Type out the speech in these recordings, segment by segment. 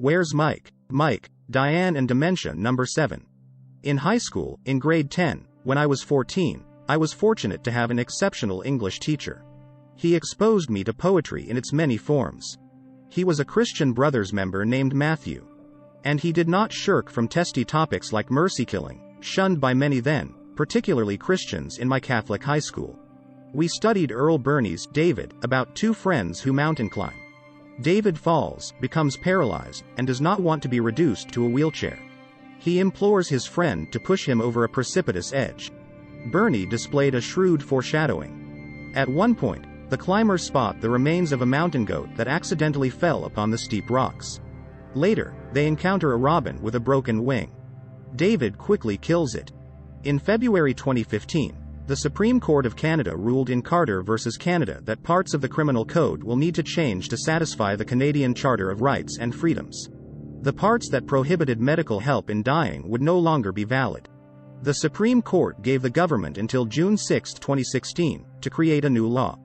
Where's Mike? Mike, Diane and Dementia number 7. In high school, in grade 10, when I was 14, I was fortunate to have an exceptional English teacher. He exposed me to poetry in its many forms. He was a Christian Brothers member named Matthew. And he did not shirk from testy topics like mercy killing, shunned by many then, particularly Christians in my Catholic high school. We studied Earl Burney's David about two friends who mountain climb. David falls, becomes paralyzed, and does not want to be reduced to a wheelchair. He implores his friend to push him over a precipitous edge. Burney displayed a shrewd foreshadowing. At one point, the climbers spot the remains of a mountain goat that accidentally fell upon the steep rocks. Later, they encounter a robin with a broken wing. David quickly kills it. In February 2015, the Supreme Court of Canada ruled in Carter v. Canada that parts of the Criminal Code will need to change to satisfy the Canadian Charter of Rights and Freedoms. The parts that prohibited medical help in dying would no longer be valid. The Supreme Court gave the government until June 6, 2016, to create a new law.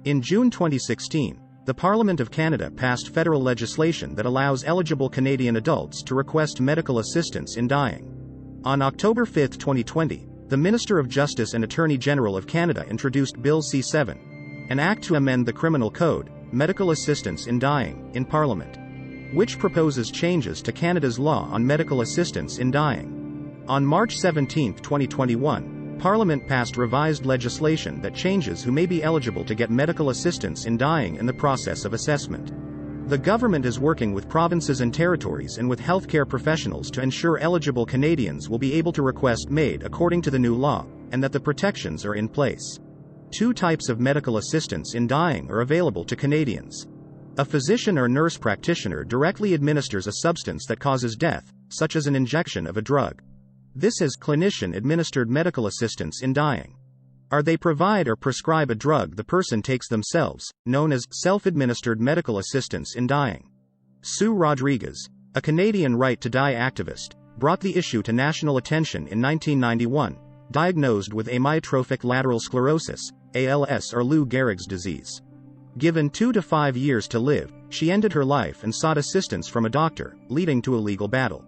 In June 2016, the Parliament of Canada passed federal legislation that allows eligible Canadian adults to request medical assistance in dying. On October 5, 2020, the Minister of Justice and Attorney General of Canada introduced Bill C-7, an act to amend the Criminal Code, Medical Assistance in Dying, in Parliament, which proposes changes to Canada's law on medical assistance in dying. On March 17, 2021, Parliament passed revised legislation that changes who may be eligible to get medical assistance in dying in the process of assessment. The government is working with provinces and territories and with healthcare professionals to ensure eligible Canadians will be able to request MAID according to the new law, and that the protections are in place. Two types of medical assistance in dying are available to Canadians. A physician or nurse practitioner directly administers a substance that causes death, such as an injection of a drug. This is clinician-administered medical assistance in dying. Or they provide or prescribe a drug the person takes themselves, known as self-administered medical assistance in dying. Sue Rodriguez, a Canadian Right to Die activist, brought the issue to national attention in 1991, diagnosed with amyotrophic lateral sclerosis, ALS or Lou Gehrig's disease. Given 2 to 5 years to live, she ended her life and sought assistance from a doctor, leading to a legal battle.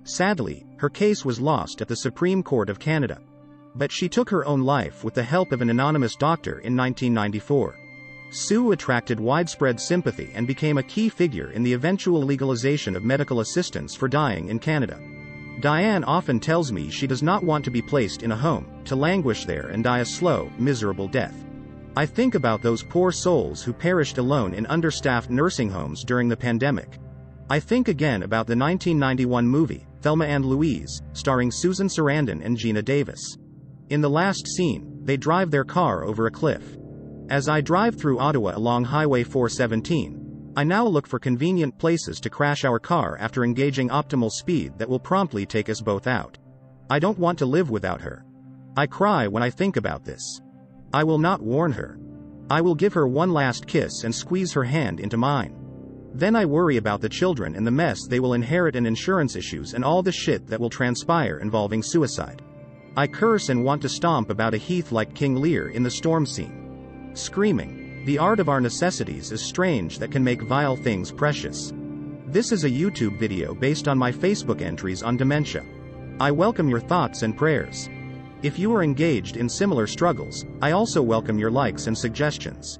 Sadly, her case was lost at the Supreme Court of Canada. But she took her own life with the help of an anonymous doctor in 1994. Sue attracted widespread sympathy and became a key figure in the eventual legalization of medical assistance for dying in Canada. Diane often tells me she does not want to be placed in a home, to languish there and die a slow, miserable death. I think about those poor souls who perished alone in understaffed nursing homes during the pandemic. I think again about the 1991 movie, Thelma and Louise, starring Susan Sarandon and Geena Davis. In the last scene, they drive their car over a cliff. As I drive through Ottawa along Highway 417, I now look for convenient places to crash our car after engaging optimal speed that will promptly take us both out. I don't want to live without her. I cry when I think about this. I will not warn her. I will give her one last kiss and squeeze her hand into mine. Then I worry about the children and the mess they will inherit and insurance issues and all the shit that will transpire involving suicide. I curse and want to stomp about a heath like King Lear in the storm scene. Screaming, the art of our necessities is strange that can make vile things precious. This is a YouTube video based on my Facebook entries on dementia. I welcome your thoughts and prayers. If you are engaged in similar struggles, I also welcome your likes and suggestions.